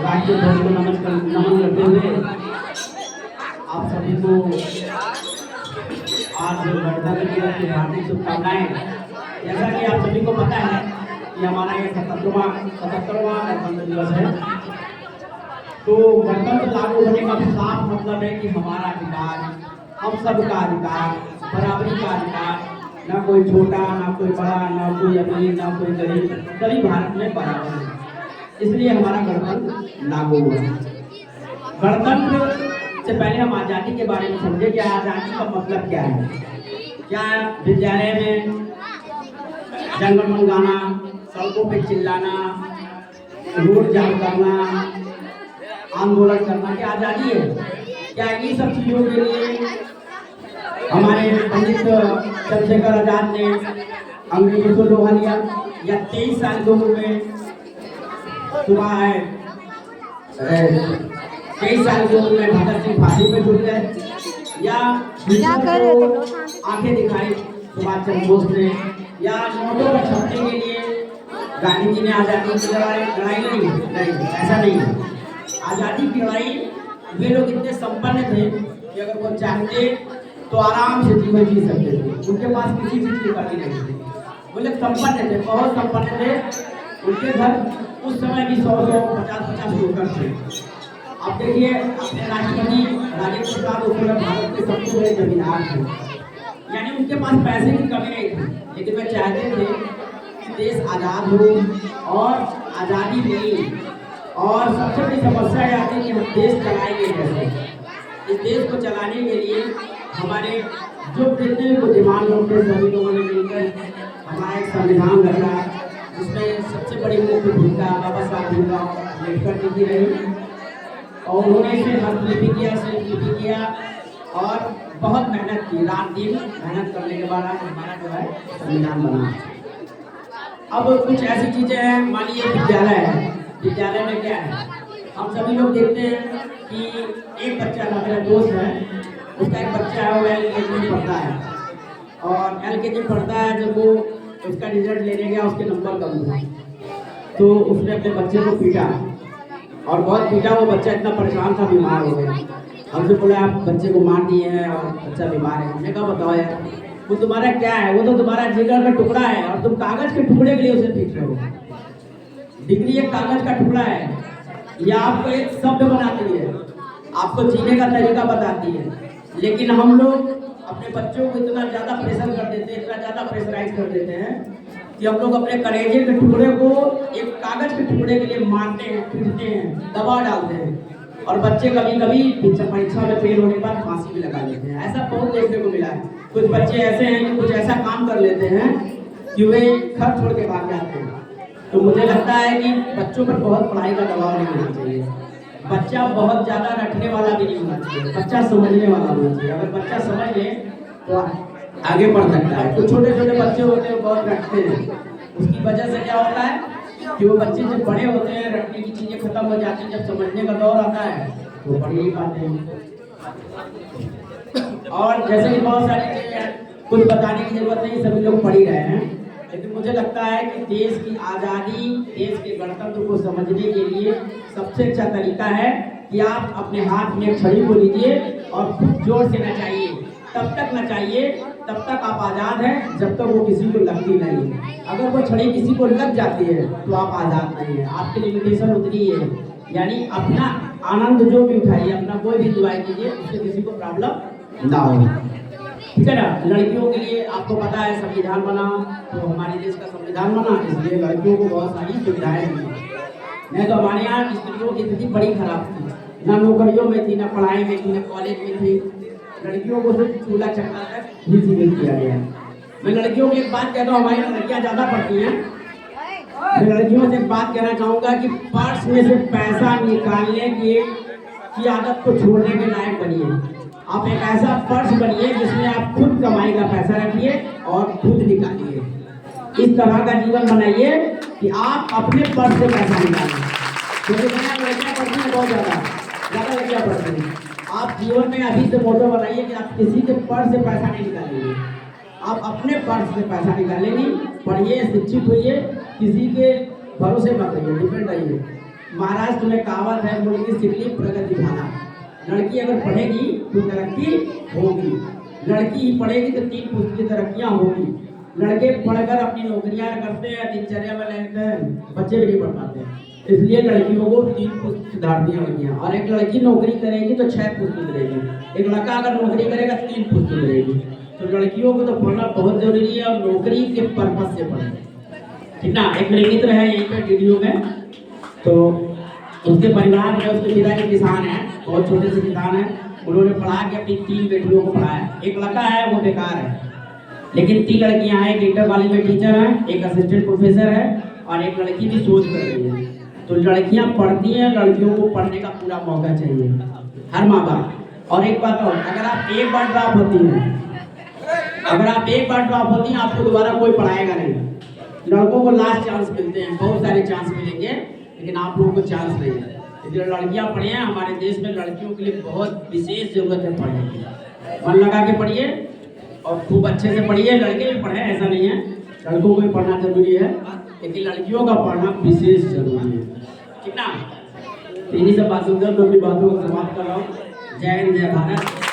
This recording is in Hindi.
राज्य ध्वज को नमन करते हुए आप सभी को आज गणतंत्र दिवस की हार्दिक शुभकामनाएं। जैसा कि आप सभी को पता है कि हमारा ये 77वां गणतंत्र दिवस है। तो गणतंत्र लागू होने का साफ मतलब है कि हमारा अधिकार, हम सबका अधिकार, बराबरी का अधिकार, ना कोई छोटा ना कोई बड़ा, ना कोई अमीर ना कोई गरीब, सभी भारत में बराबर है। इसलिए हमारा गणतंत्र लागू हुआ। गणतंत्र से पहले हम आज़ादी के बारे में समझे कि आज़ादी का मतलब क्या है। क्या विद्यालय में जंगल मन गाना, सड़कों पे चिल्लाना, रोड जाम करना, आंदोलन करना क्या आज़ादी है? क्या ये सब चीज़ों के लिए हमारे पंडित चंद्रशेखर आजाद ने अंग्रेजों को लोहा लिया? या 23 साल की उम्र में सुबह है 23 साल की उम्र में भगत सिंह फांसी पे झूल गए? या आंखें दिखाई सुभाष चंद्र बोस ने? या नोटों पर छपने के लिए गांधी जी ने आज़ादी की लड़ाई लड़ी? नहीं, ऐसा नहीं है। आज़ादी की लड़ाई वे लोग इतने संपन्न थे कि अगर वो चाहते तो आराम से जीवन जी सकते थे। उनके पास किसी चीज की कमी नहीं थी। वो लोग संपन्न थे, बहुत संपन्न थे। उनके घर उस समय भी 100-150 नौकर थे। अब देखिए अपने राष्ट्रपति राजेंद्र प्रसाद उस समय भारत के सबसे बड़े जमींदार थे। यानी उनके पास पैसे की कमी नहीं थी, लेकिन वे चाहते थे कि देश आज़ाद हो और आज़ादी मिली। और सबसे बड़ी समस्या यह आती है कि हम देश चलाएंगे कैसे। इस देश को चलाने के लिए हमारे जो जितने भी बुद्धिमान लोग थे सभी लोगों ने मिलकर हमारा एक संविधान रचा, जिसमें सबसे बड़ी मुख्य भूमिका बाबा साहब भीमराव अम्बेडकर जी की रही। और उन्होंने इसे हस्तलिपि किया, शिल्पलिपि किया और बहुत मेहनत की। रात दिन मेहनत करने के बाद आज हमारा जो है संविधान बना। अब कुछ ऐसी चीज़ें हैं, मान लीजिए विद्यालय है। विद्यालय में क्या है, हम सभी लोग देखते हैं कि एक बच्चा था, मेरा दोस्त है, उसका एक बच्चा है, वो LKG में पढ़ता है। और LKG में पढ़ता है, जब वो उसका रिजल्ट लेने गया उसके नंबर कम हुए तो उसने अपने बच्चे को पीटा और बहुत पीटा। वो बच्चा इतना परेशान था, बीमार हो गया। हमसे बोला आप बच्चे को मार दिए हैं और बच्चा बीमार है। हमने कहा बताओ यार, वो तुम्हारा क्या है? वो तो तुम्हारा जिगर का टुकड़ा है और तुम कागज के टुकड़े के लिए उसे पीट रहे हो। डिग्री एक कागज का टुकड़ा है, यह आपको एक शब्द बनाती है, आपको जीने का तरीका बताती है। लेकिन हम लोग अपने बच्चों को इतना ज़्यादा प्रेशर कर देते हैं, इतना ज़्यादा प्रेशराइज कर देते हैं कि हम लोग अपने कलेजे के टुकड़े को एक कागज के टुकड़े के लिए मारते हैं, पीटते हैं, दबा डालते हैं। और बच्चे कभी कभी परीक्षा में फेल होने के बाद फांसी भी लगा लेते हैं। ऐसा बहुत देखने को मिला है। कुछ बच्चे ऐसे हैं कि कुछ ऐसा काम कर लेते हैं कि वे घर छोड़ के भाग जाते हैं। तो मुझे लगता है कि बच्चों पर बहुत पढ़ाई का दबाव नहीं होना चाहिए। बच्चा बहुत ज़्यादा रटने वाला भी नहीं होना चाहिए, बच्चा समझने वाला होना चाहिए। अगर बच्चा समझ ले तो आगे बढ़ सकता है। कुछ छोटे छोटे बच्चे होते हैं बहुत रटते हैं, उसकी वजह से क्या होता है कि वो बच्चे जब बड़े होते हैं रटने की चीज़ें खत्म हो जाती हैं, जब समझने का दौर आता है तो पढ़ नहीं पाते हैं। और जैसे कि बहुत सारी चीज़ें हैं, कुछ बताने की जरूरत नहीं, सभी लोग पढ़ ही रहे हैं। लेकिन मुझे लगता है कि देश की आज़ादी, देश के गणतंत्र को समझने के लिए सबसे अच्छा तरीका है कि आप अपने हाथ में छड़ी को लीजिए और खूब जोर से नचाइए। तब तक नचाइए तब तक आप आज़ाद हैं, जब तक वो किसी को लगती नहीं है। अगर वो छड़ी किसी को लग जाती है तो आप आज़ाद नहीं है, आपकी लिमिटेशन उतनी ही है। यानी अपना आनंद जो भी उठाइए, अपना कोई भी एंजॉय कीजिए, उससे किसी को प्रॉब्लम ना हो। ठीक है ना। लड़कियों के लिए आपको पता है संविधान बना, तो हमारे देश का संविधान बना, इसलिए लड़कियों को बहुत सारी सुविधाएं मिली। नहीं तो हमारे यहाँ स्त्रियों की स्थिति बड़ी खराब थी, ना नौकरियों में थी, ना पढ़ाई में थी, ना कॉलेज में थी। लड़कियों को सिर्फ चूल्हा चक्का तक ही सीमित किया गया। मैं लड़कियों की एक बात कहता हूँ, हमारी लड़कियाँ ज़्यादा पढ़ती हैं। मैं लड़कियों से एक बात कहना चाहूँगा कि पर्स में से पैसा निकालने की आदत को छोड़ने के लायक बनिए। आप एक ऐसा पर्स बनिए जिसमें आप खुद कमाई का पैसा रखिए और खुद निकालिए। इस तरह का जीवन बनाइए कि आप अपने पर्स से पैसा निकालें। क्योंकि लड़कियाँ पढ़ती हैं, बहुत ज़्यादा लड़कियाँ पढ़ती हैं। आप जीवन में अभी से मोटो बनाइए कि आप किसी के पर्स से पैसा नहीं निकालेंगे, आप अपने पर्स से पैसा निकालेंगे। पढ़िए, शिक्षित होइए, किसी के भरोसे मत रहिए, डिपेंड रहिए। महाराष्ट्र में कहावत है, मुर्गी सिकली प्रगति भाला। लड़की अगर पढ़ेगी तो तरक्की होगी, लड़की ही पढ़ेगी तो 3 पुश्त की तरक्कियां होगी। लड़के पढ़कर अपनी नौकरियां करते हैं, दिनचर्या में रहते हैं, बच्चे भी नहीं पढ़ पाते। इसलिए लड़कियों को 3 पुश्त सिद्धार्थियां होगी, और एक लड़की नौकरी करेगी तो 6 पुश्त मिलेगी, एक लड़का अगर नौकरी करेगा 3 पुश्त मिलेगी। तो लड़कियों को तो पढ़ना बहुत जरूरी है, और नौकरी के पर्पज से पढ़े, ठीक ना। एक मेरे मित्र है यहीं पे वीडियो में, तो उसके परिवार में उसके पिताजी किसान है, बहुत छोटे से किसान है। उन्होंने पढ़ा के अपनी 3 बेटियों को पढ़ाया। एक लड़का है वो बेकार है, लेकिन 3 लड़कियां हैं, एक इंटर कॉलेज में टीचर है, एक असिस्टेंट प्रोफेसर है, और एक लड़की भी सोच कर रही है। तो लड़कियां पढ़ती हैं, लड़कियों को पढ़ने का पूरा मौका चाहिए, हर माँ बाप। और एक बात और, अगर आप एक बार ड्रॉप होती हैं, आपको दोबारा कोई पढ़ाएगा नहीं। लड़कों को लास्ट चांस मिलते हैं, बहुत सारे चांस मिलेंगे, लेकिन आप लोगों को चांस नहीं है। इसलिए लड़कियां पढ़िए, हमारे देश में लड़कियों के लिए बहुत विशेष जरूरत है पढ़ने की। मन लगा के पढ़िए और खूब अच्छे से पढ़िए। लड़के भी पढ़े, ऐसा नहीं है, लड़कों को भी पढ़ना जरूरी है, लेकिन लड़कियों का पढ़ना विशेष जरूरी है, ठीक ना। इन्हीं सब बातों पर मैं अपनी बातों को समाप्त कर रहा हूँ। जय हिंद, जय भारत।